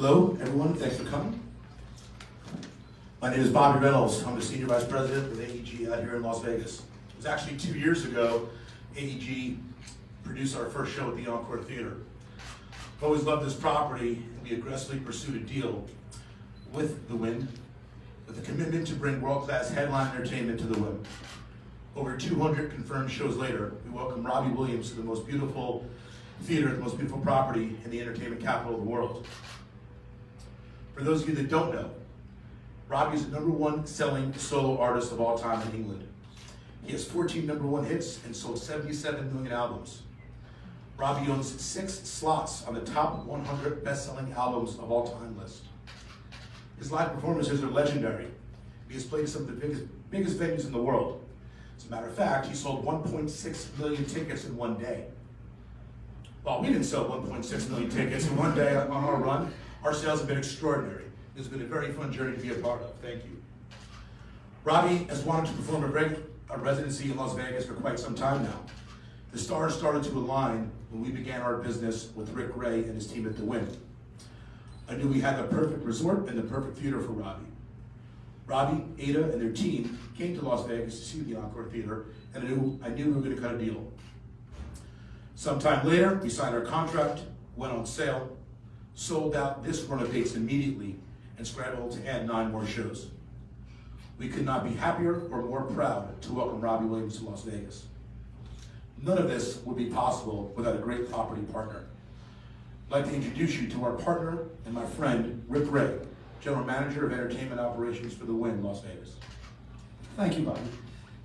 Hello, everyone. Thanks for coming. My name is Bobby Reynolds. I'm the Senior Vice President with AEG out here in Las Vegas. It was actually 2 years ago, AEG produced our first show at the Encore Theater. I've always loved this property, and we aggressively pursued a deal with the Wynn, with a commitment to bring world-class headline entertainment to the Wynn. Over 200 confirmed shows later, we welcome Robbie Williams to the most beautiful theater, the most beautiful property in the entertainment capital of the world. For those of you that don't know, Robbie is the #1 selling solo artist of all time in England. He has 14 #1 hits and sold 77 million albums. Robbie owns 6 slots on the top 100 best-selling albums of all time list. His live performances are legendary. He has played some of the biggest venues in the world. As a matter of fact, he sold 1.6 million tickets in one day. Well, we didn't sell 1.6 million tickets in one day on our run. Our sales have been extraordinary. It's been a very fun journey to be a part of. Thank you. Robbie has wanted to perform a residency in Las Vegas for quite some time now. The stars started to align when we began our business with Rick Ray and his team at the Wynn. I knew we had the perfect resort and the perfect theater for Robbie. Robbie, Ada, and their team came to Las Vegas to see the Encore Theater, and I knew we were going to cut a deal. Sometime later, we signed our contract, went on sale, sold out this run of dates immediately, and scrambled to add 9 more shows. We could not be happier or more proud to welcome Robbie Williams to Las Vegas. None of this would be possible without a great property partner. I'd like to introduce you to our partner and my friend, Rick Ray, General Manager of Entertainment Operations for the Wynn Las Vegas. Thank you, Bobby.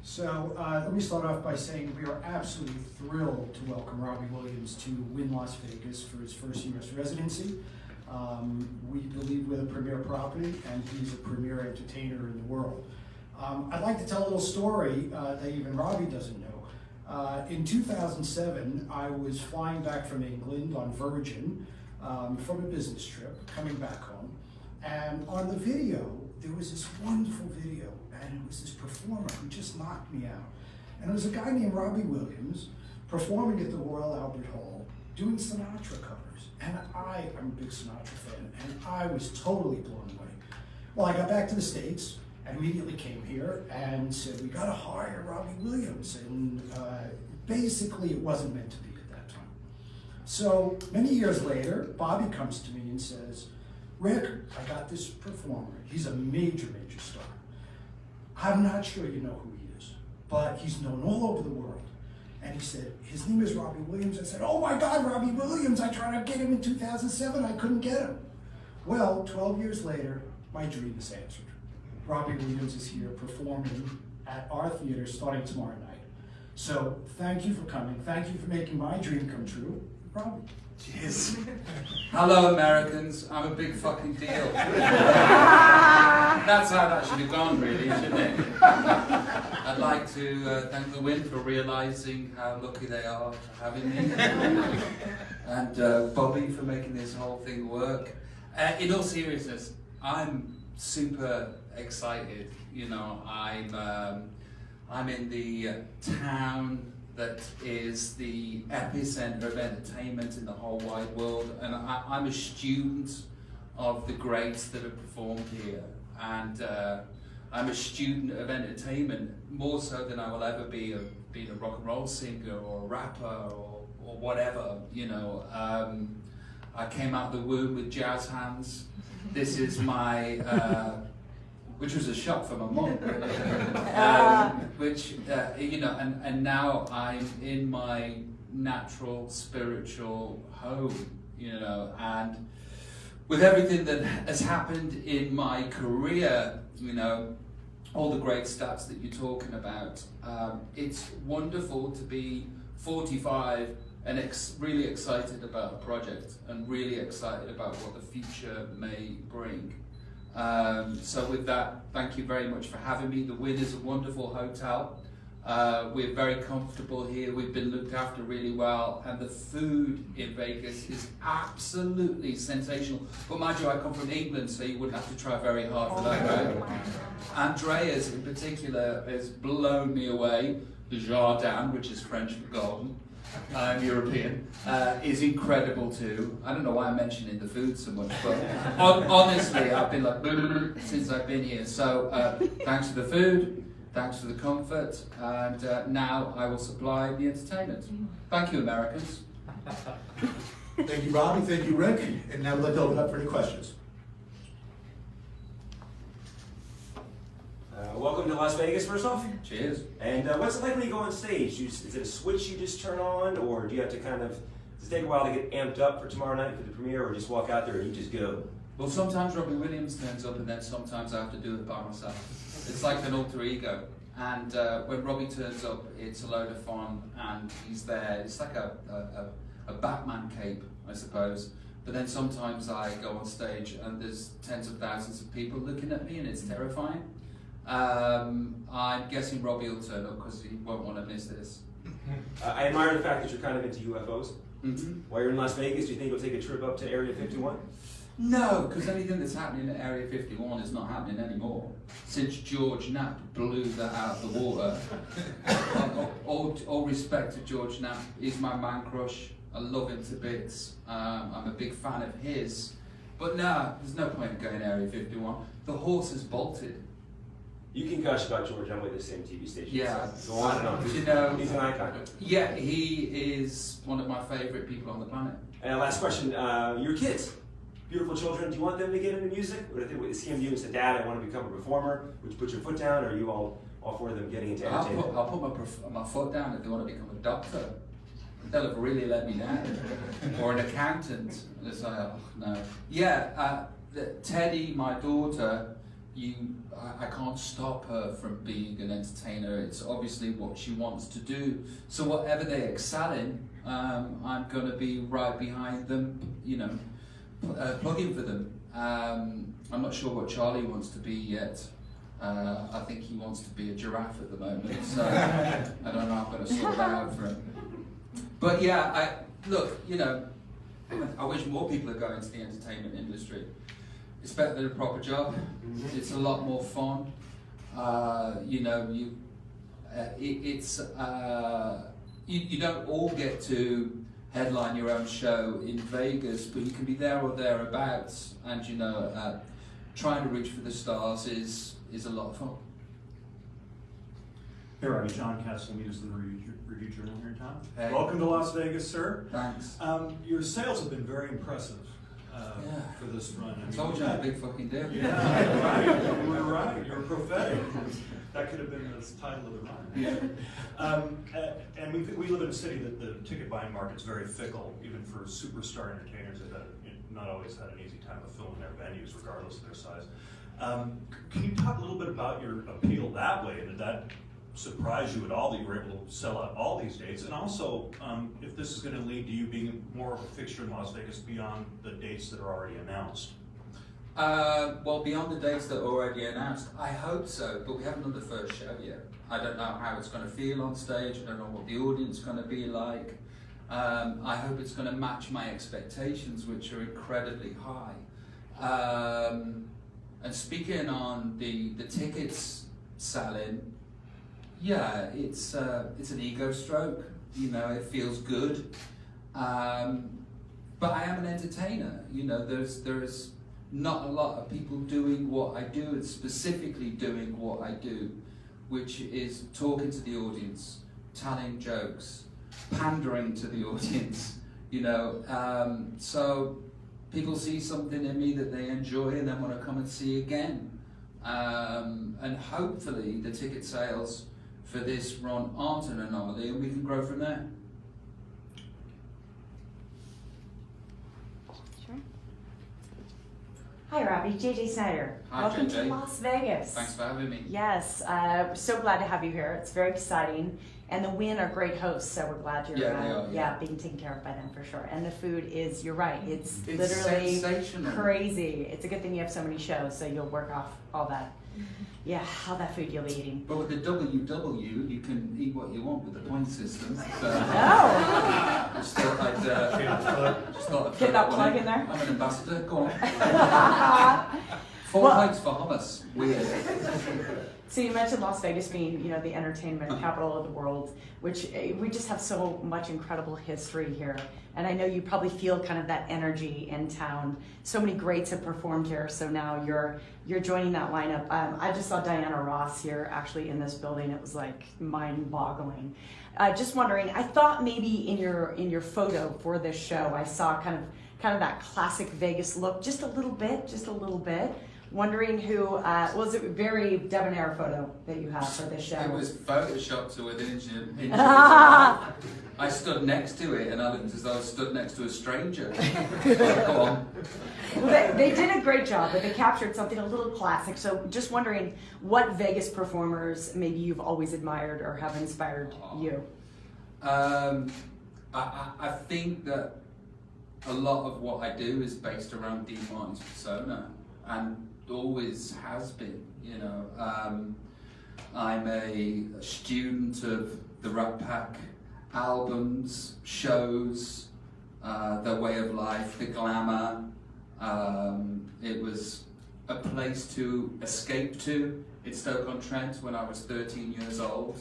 So let me start off by saying we are absolutely thrilled to welcome Robbie Williams to Wynn Las Vegas for his first U.S. residency. We believe we're the premier property, and he's a premier entertainer in the world. I'd like to tell a little story that even Robbie doesn't know. In 2007, I was flying back from England on Virgin from a business trip, coming back home, and on the video, there was this wonderful video, and it was this performer who just knocked me out. And it was a guy named Robbie Williams performing at the Royal Albert Hall, doing Sinatra covers. And I'm a big Sinatra fan, and I was totally blown away. Well, I got back to the States, and immediately came here and said, we gotta hire Robbie Williams. And basically it wasn't meant to be at that time. So many years later, Bobby comes to me and says, Rick, I got this performer. He's a major, major star. I'm not sure you know who he is, but he's known all over the world. And he said, his name is Robbie Williams. I said, oh my God, Robbie Williams. I tried to get him in 2007. I couldn't get him. Well, 12 years later, my dream is answered. Robbie Williams is here performing at our theater starting tomorrow night. So thank you for coming. Thank you for making my dream come true. Robbie. Cheers. Hello, Americans. I'm a big fucking deal. That's how that should have gone, really, shouldn't it? I'd like to thank the Wynn for realizing how lucky they are for having me, and Bobby for making this whole thing work. In all seriousness, I'm super excited. You know, I'm in the town that is the epicenter of entertainment in the whole wide world, and I'm a student of the greats that have performed here, and I'm a student of entertainment more so than I will ever be being a rock and roll singer or a rapper or whatever, you know. I came out of the womb with jazz hands. This is my which was a shock for my mum, you know, and now I'm in my natural spiritual home, you know, and with everything that has happened in my career, you know, all the great stats that you're talking about, it's wonderful to be 45 and really excited about a project and really excited about what the future may bring. So with that, thank you very much for having me. The Wynn is a wonderful hotel. We're very comfortable here. We've been looked after really well, and the food in Vegas is absolutely sensational. But mind you, I come from England, so you wouldn't have to try very hard for that, right? Andrea's in particular has blown me away. The jardin, which is French for golden. I'm European, is incredible too. I don't know why I'm mentioning the food so much, but honestly, I've been like since I've been here. So thanks for the food, thanks for the comfort, and now I will supply the entertainment. Thank you, Americans. Thank you, Robbie. Thank you, Rick. And now we'd like to open up for any questions. Welcome to Las Vegas, first off. Cheers. And what's it like when you go on stage? Is it a switch you just turn on, or do you have to does it take a while to get amped up for tomorrow night for the premiere, or just walk out there and you just go? Well, sometimes Robbie Williams turns up, and then sometimes I have to do it by myself. It's like an alter ego. And when Robbie turns up, it's a load of fun, and he's there. It's like a Batman cape, I suppose. But then sometimes I go on stage, and there's tens of thousands of people looking at me, and it's terrifying. I'm guessing Robbie will turn up because he won't want to miss this. I admire the fact that you're kind of into UFOs. Mm-hmm. While you're in Las Vegas, do you think you'll take a trip up to Area 51? No, because anything that's happening at Area 51 is not happening anymore. Since George Knapp blew that out of the water. All respect to George Knapp, he's my man crush. I love him to bits. I'm a big fan of his. But no, there's no point in going Area 51. The horse has bolted. You can gush about George Emily at the same TV station. Yeah. So go on and on. You know, He's an icon. Yeah, he is one of my favourite people on the planet. And last question, your kids, beautiful children, do you want them to get into music? Or do they see him you and say, Dad, I want to become a performer? Would you put your foot down, or are you all for them getting into entertainment? I'll put my foot down if they want to become a doctor. They'll have really let me down. Or an accountant. And it's like, oh, no. Yeah, Teddy, my daughter, I can't stop her from being an entertainer. It's obviously what she wants to do. So whatever they excel in, I'm going to be right behind them, plugging for them. I'm not sure what Charlie wants to be yet. I think he wants to be a giraffe at the moment, so I don't know how I'm going to sort that out for him. But yeah, I wish more people would go into the entertainment industry. It's better than a proper job. Mm-hmm. It's a lot more fun. You don't all get to headline your own show in Vegas, but you can be there or thereabouts. And trying to reach for the stars is a lot of fun. Hey, Robbie, John Castle, News and Review Journal here in town. Hey. Welcome to Las Vegas, sir. Thanks. Your sales have been very impressive for this run. I told you I'm a big fucking deal. Yeah, right. You were right. You were prophetic. That could have been the title of the run. Yeah. And we live in a city that the ticket buying market's very fickle, even for superstar entertainers that have not always had an easy time of filling their venues, regardless of their size. Can you talk a little bit about your appeal that way? Did that surprise you at all that you were able to sell out all these dates? And also, if this is going to lead to you being more of a fixture in Las Vegas beyond the dates that are already announced? Well, beyond the dates that are already announced, I hope so, but we haven't done the first show yet. I don't know how it's going to feel on stage. I don't know what the audience is going to be like. I hope it's going to match my expectations, which are incredibly high. And speaking on the tickets selling, yeah, it's an ego stroke. It feels good. But I am an entertainer. There's not a lot of people doing what I do, and specifically doing what I do, which is talking to the audience, telling jokes, pandering to the audience. So people see something in me that they enjoy and then want to come and see again. And hopefully the ticket sales for this run aren't an anomaly, and we can grow from there. Sure. Hi, Robbie. JJ Snyder. Hi, Welcome JJ. to Las Vegas. Thanks for having me. Yes, we're so glad to have you here. It's very exciting. And the Wynn are great hosts, so we're glad you're Yeah, they are, yeah. being taken care of by them for sure. And the food is, you're right, it's It's literally sensational. crazy. It's a good thing you have so many shows, so you'll work off all that. Yeah, all that food you'll be eating. But with the WW, you can eat what you want with the point system. So Oh! just thought I'd Get that plug in there. I'm an ambassador. Go on. 4 pints for hummus. Weird. So you mentioned Las Vegas being, the entertainment capital of the world, which we just have so much incredible history here. And I know you probably feel kind of that energy in town. So many greats have performed here, so now you're joining that lineup. I just saw Diana Ross here actually in this building. It was like mind-boggling. Just wondering, I thought maybe in your photo for this show, I saw kind of that classic Vegas look, just a little bit. Wondering who, was it a very debonair photo that you have for this show? It was photoshopped to within inches. I stood next to it and I looked as though I stood next to a stranger. Go on. Well, they did a great job, but they captured something a little classic. So just wondering what Vegas performers maybe you've always admired or have inspired you? I think that a lot of what I do is based around Dean Martin's persona, and always has been. I'm a student of the Rat Pack albums, shows, their way of life, the glamour. It was a place to escape to in Stoke-on-Trent when I was 13 years old.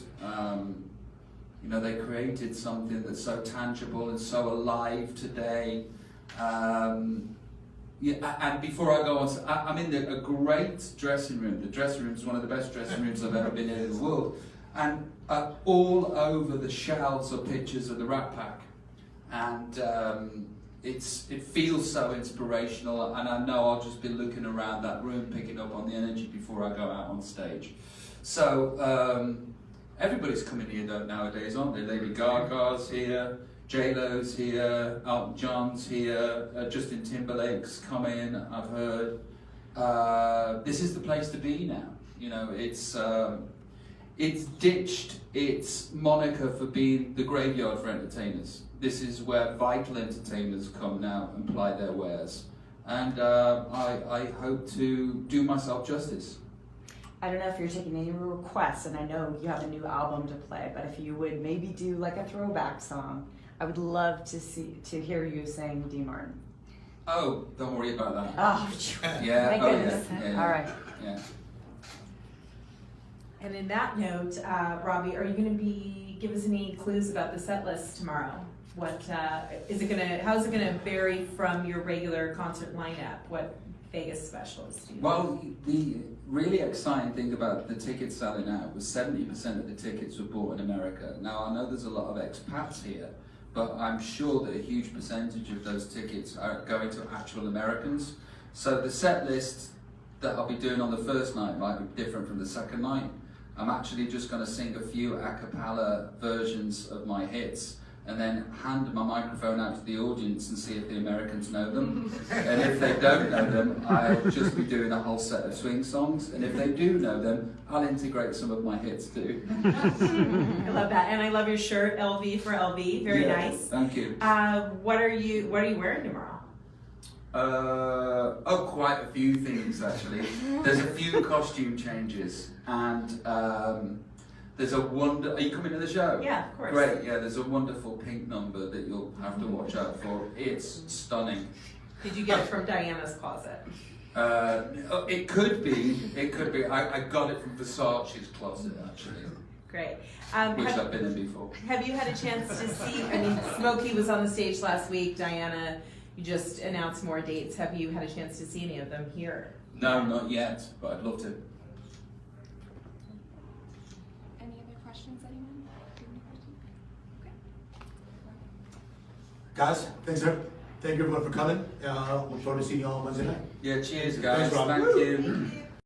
They created something that's so tangible and so alive today. And before I go on, I'm in a great dressing room. The dressing room is one of the best dressing rooms I've ever been in the world. And all over the shelves are pictures of the Rat Pack. And it feels so inspirational, and I know I'll just be looking around that room, picking up on the energy before I go out on stage. So everybody's coming here though nowadays, aren't they? Lady Gaga's here, J-Lo's here, Elton John's here, Justin Timberlake's coming, I've heard. This is the place to be now. It's ditched its moniker for being the graveyard for entertainers. This is where vital entertainers come now and ply their wares. And I hope to do myself justice. I don't know if you're taking any requests, and I know you have a new album to play, but if you would maybe do like a throwback song, I would love to hear you sing Dean Martin. Oh, don't worry about that. Oh, yeah. Thank goodness. Yeah. All right. Yeah. And in that note, Robbie, are you going to give us any clues about the set list tomorrow? What is it gonna? How is it gonna vary from your regular concert lineup? What Vegas specials do you Well, the really exciting thing about the tickets selling out was 70% of the tickets were bought in America. Now I know there's a lot of expats here, but I'm sure that a huge percentage of those tickets are going to actual Americans. So the set list that I'll be doing on the first night might be different from the second night. I'm actually just going to sing a few a cappella versions of my hits, and then hand my microphone out to the audience and see if the Americans know them. And if they don't know them, I'll just be doing a whole set of swing songs. And if they do know them, I'll integrate some of my hits too. I love that, and I love your shirt, LV for LV. Very nice. Thank you. What are you wearing tomorrow? Quite a few things actually. There's a few costume changes, and there's a are you coming to the show? Yeah, of course. Great, yeah, there's a wonderful pink number that you'll have to watch out for. It's stunning. Did you get it from Diana's closet? It could be. I got it from Versace's closet actually, Great. which I've been in before. Have you had a chance to see? I mean, Smokey was on the stage last week. Diana, you just announced more dates. Have you had a chance to see any of them here? No, not yet, but I'd love to. Any other questions, anyone? Do you have any questions? Okay. Guys, thank you everyone for coming. Look forward to seeing you all on Wednesday night. Yeah, cheers guys. Thanks, Rob. Thank you.